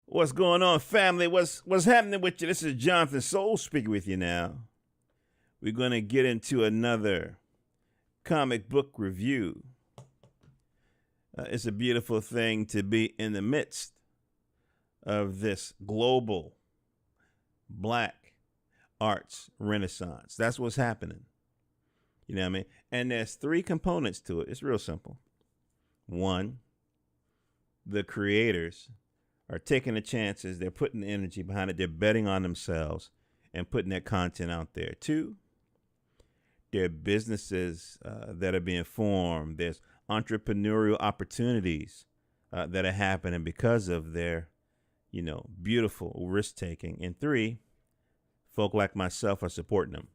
What's going on, family? What's happening with you? This is Jonathan Soul speaking with you now. We're going to get into another comic book review. It's a beautiful thing to be in the midst of this global black arts renaissance. That's what's happening. You know what I mean? And there's three components to it. It's real simple. One, the creators are taking the chances. They're putting the energy behind it. They're betting on themselves and putting their content out there. Two, there are businesses that are being formed. There's entrepreneurial opportunities that are happening because of their, beautiful risk taking. And three, folk like myself are supporting them.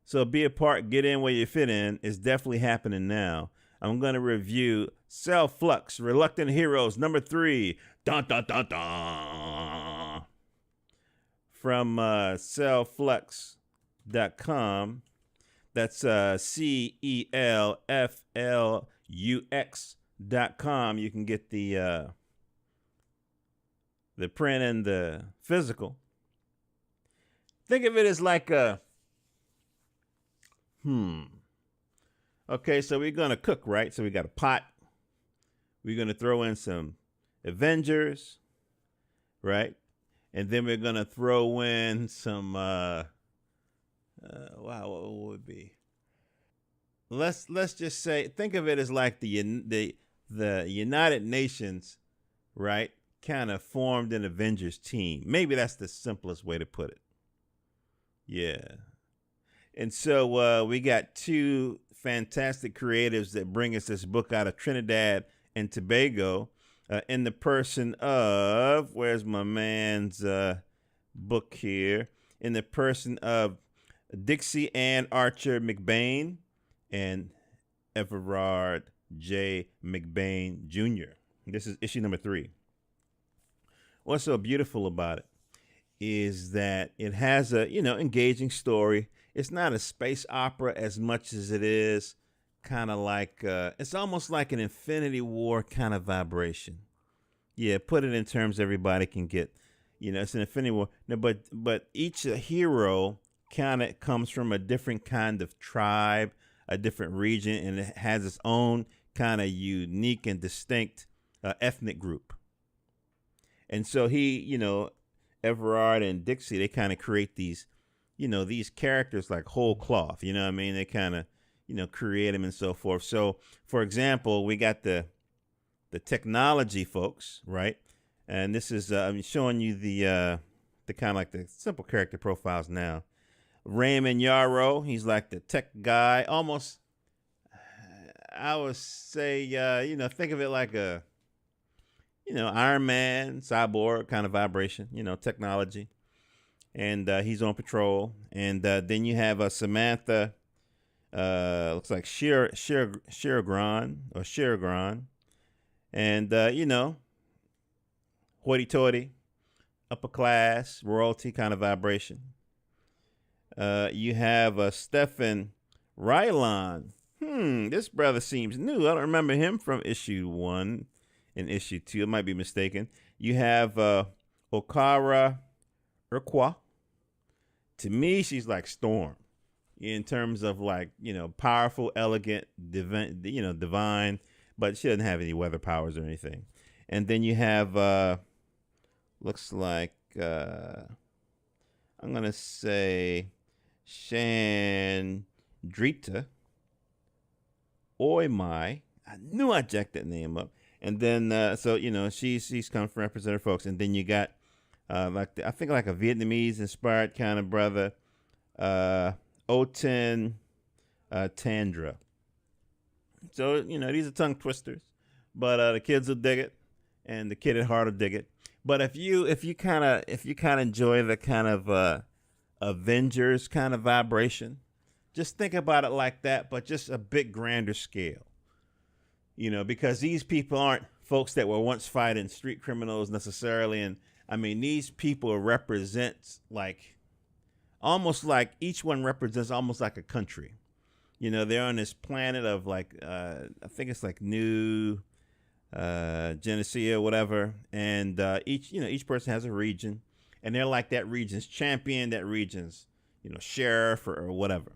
So be a part, get in where you fit in. It's definitely happening now. I'm going to review CELFLUX, Reluctant Heroes, number 3. Dun, dun, dun, dun. From CELFLUX.com. That's CELFLUX.com. You can get the print and the physical. Think of it as like a Okay, so we're going to cook, right? So we got a pot. We're going to throw in some Avengers, right? And then we're going to throw in some, what would it be? Let's just say, think of it as like the United Nations, right? Kind of formed an Avengers team. Maybe that's the simplest way to put it. Yeah. And so we got two fantastic creatives that bring us this book out of Trinidad and Tobago in the person of, where's my man's book here? In the person of Dixie Ann Archer McBain and Everard J. McBain Jr. This is issue number 3. What's so beautiful about it is that it has a, engaging story. It's not a space opera as much as it is kind of like, it's almost like an Infinity War kind of vibration. Yeah, put it in terms everybody can get. It's an Infinity War. No, but each hero kind of comes from a different kind of tribe, a different region, and it has its own kind of unique and distinct ethnic group. And so Everard and Dixie, they kind of create these, these characters like whole cloth, you know what I mean? They kind of, create them and so forth. So, for example, we got the technology folks, right? And this is, I'm showing you the kind of like the simple character profiles now. Raymond Yarrow, he's like the tech guy, almost, I would say, think of it like a, Iron Man, cyborg kind of vibration, technology. And he's on patrol. And then you have Samantha, looks like Shiragran. And, hoity-toity, upper class, royalty kind of vibration. You have Stephen Rylon. This brother seems new. I don't remember him from issue 1 and issue 2. I might be mistaken. You have Okara Urqua. To me, she's like Storm in terms of like, powerful, elegant, divine, but she doesn't have any weather powers or anything. And then you have, looks like, I'm going to say Shandrita Oimai. I knew I jacked that name up. And then, she's come from representative folks. And then you got, I think like a Vietnamese-inspired kind of brother, Oten Tandra. So, these are tongue twisters. But the kids will dig it. And the kid at heart will dig it. But if you kind of enjoy the kind of Avengers kind of vibration, just think about it like that, but just a bit grander scale. Because these people aren't folks that were once fighting street criminals necessarily. And I mean, these people represent like, almost like each one represents almost like a country. They're on this planet of like, I think it's like New Genesea, whatever, and each person has a region, and they're like that region's champion, that region's sheriff or whatever.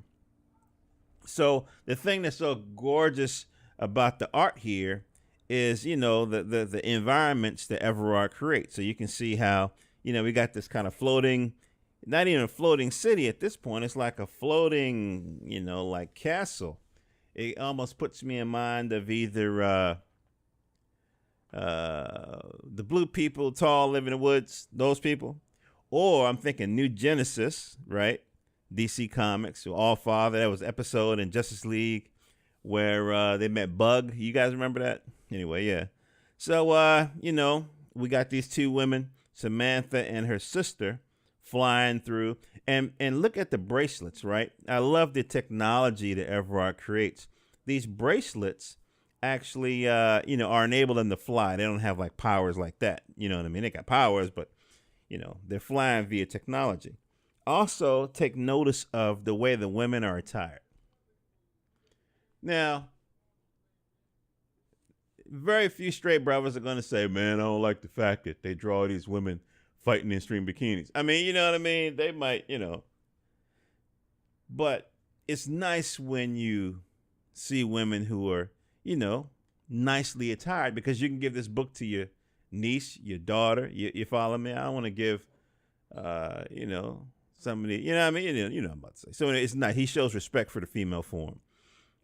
So the thing that's so gorgeous about the art here is the environments that Everard creates. So you can see how we got this kind of floating, not even a floating city at this point. It's like a floating like castle. It almost puts me in mind of either the blue people, tall, live in the woods, those people, or I'm thinking New Genesis, right? DC Comics, All Father. That was an episode in Justice League where they met Bug. You guys remember that? Anyway, yeah. So we got these two women, Samantha and her sister, flying through, and look at the bracelets, right? I love the technology that Everard creates. These bracelets actually are enable them to fly. They don't have like powers like that. You know what I mean? They got powers, but they're flying via technology. Also, take notice of the way the women are attired. Now, very few straight brothers are going to say, man, I don't like the fact that they draw these women fighting in string bikinis. I mean, you know what I mean? They might, but it's nice when you see women who are, nicely attired, because you can give this book to your niece, your daughter. You follow me? I don't want to give, somebody, what I mean? You know what I'm about to say. So it's not, he shows respect for the female form.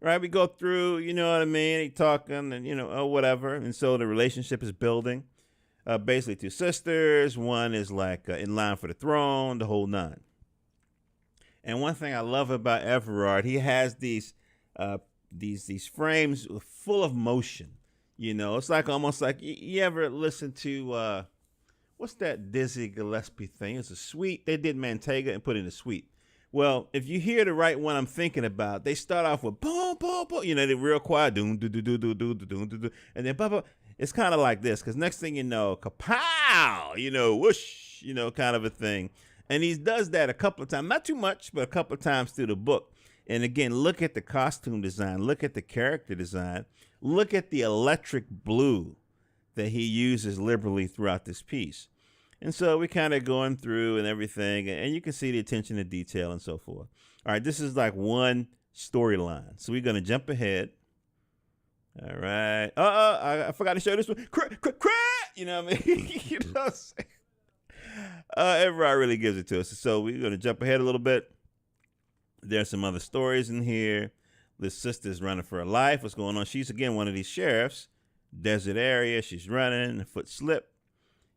Right? We go through, you know what I mean? He talking and, whatever. And so the relationship is building. Basically two sisters. One is like in line for the throne, the whole nine. And one thing I love about Everard, he has these frames full of motion. It's like almost like you ever listen to what's that Dizzy Gillespie thing? It's a suite. They did Manteiga and put in a suite. Well, if you hear the right one I'm thinking about, they start off with boom, boom, boom. They're real quiet, doom, do, do, do, do, do, do, do, do, and then blah. It's kind of like this, because next thing you know, kapow, whoosh, kind of a thing. And he does that a couple of times, not too much, but a couple of times through the book. And again, look at the costume design, look at the character design, look at the electric blue that he uses liberally throughout this piece. And so we kind of going through and everything, and you can see the attention to detail and so forth. All right, this is like one storyline. So we're going to jump ahead. All right. I forgot to show this one. You know what I mean? You know what I'm saying? Everybody really gives it to us. So we're going to jump ahead a little bit. There's some other stories in here. This sister's running for her life. What's going on? She's, again, one of these sheriffs. Desert area. She's running. Her foot slipped.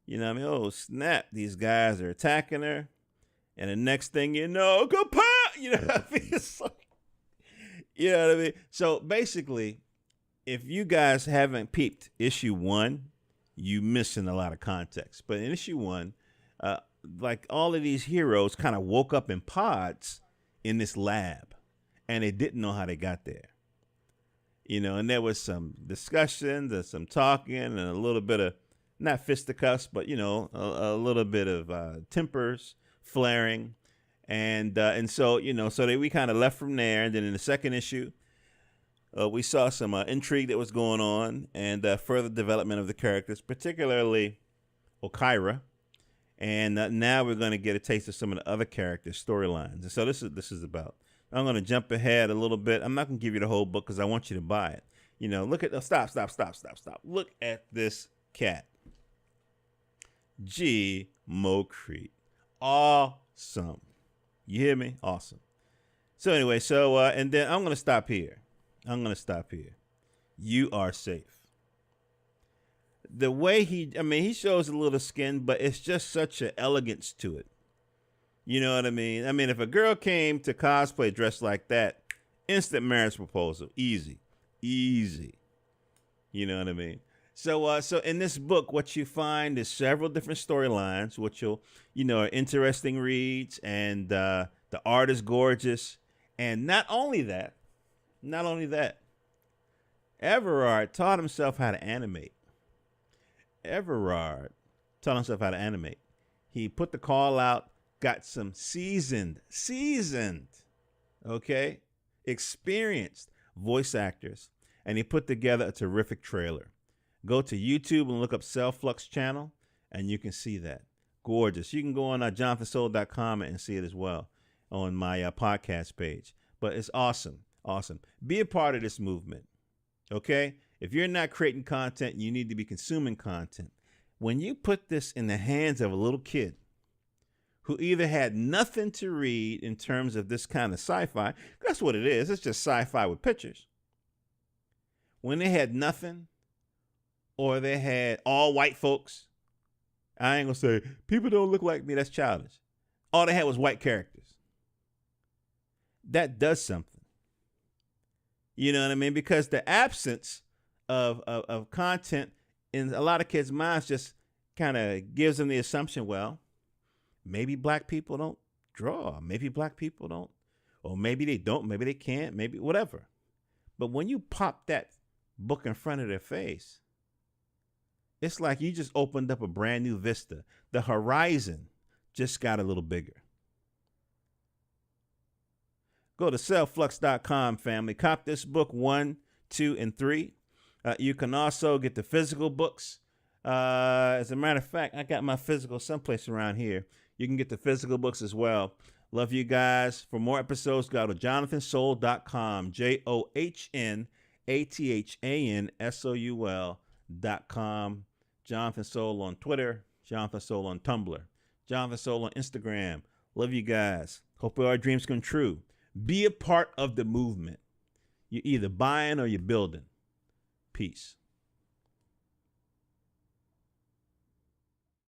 You know what I mean? Oh, snap. These guys are attacking her. And the next thing you know, kaput! You know what I mean? It's like, you know what I mean? So basically, if you guys haven't peeped issue 1, you missing a lot of context. But in issue 1, like all of these heroes kind of woke up in pods in this lab. And they didn't know how they got there. And there was some discussions and some talking and a little bit of, not fisticuffs, but, a little bit of tempers flaring. And so, so we kind of left from there. And then in the second issue, we saw some intrigue that was going on and further development of the characters, particularly Okira. And now we're going to get a taste of some of the other characters' storylines. And so this is about, I'm going to jump ahead a little bit. I'm not going to give you the whole book because I want you to buy it. Look at, stop. Look at this cat. G. Mocrete. Awesome. You hear me? Awesome. So anyway, and then I'm going to stop here. You are safe. The way he shows a little skin, but it's just such an elegance to it. You know what I mean? I mean, if a girl came to cosplay dressed like that, instant marriage proposal. Easy. You know what I mean? So in this book, what you find is several different storylines, which are interesting reads, and the art is gorgeous. And not only that, Everard taught himself how to animate. He put the call out, got some seasoned, experienced voice actors, and he put together a terrific trailer. Go to YouTube and look up CELFLUX channel, and you can see that. Gorgeous. You can go on jonathansoul.com and see it as well on my podcast page. But it's awesome. Awesome. Be a part of this movement. Okay? If you're not creating content, you need to be consuming content. When you put this in the hands of a little kid who either had nothing to read in terms of this kind of sci-fi, that's what it is. It's just sci-fi with pictures. When they had nothing, or they had all white folks, I ain't gonna say people don't look like me. That's childish. All they had was white characters. That does something. You know what I mean? Because the absence of content in a lot of kids' minds just kind of gives them the assumption, well, maybe black people don't draw. Maybe black people don't. Or maybe they don't. Maybe they can't. Maybe whatever. But when you pop that book in front of their face, it's like you just opened up a brand new vista. The horizon just got a little bigger. Go to CELFLUX.com, family. Cop this book 1, 2, and 3. You can also get the physical books. As a matter of fact, I got my physical someplace around here. You can get the physical books as well. Love you guys. For more episodes, go to jonathansoul.com. JOHNATHANSOUL.com. Jonathan Soul on Twitter. Jonathan Soul on Tumblr. Jonathan Soul on Instagram. Love you guys. Hope our dreams come true. Be a part of the movement. You're either buying or you're building. Peace.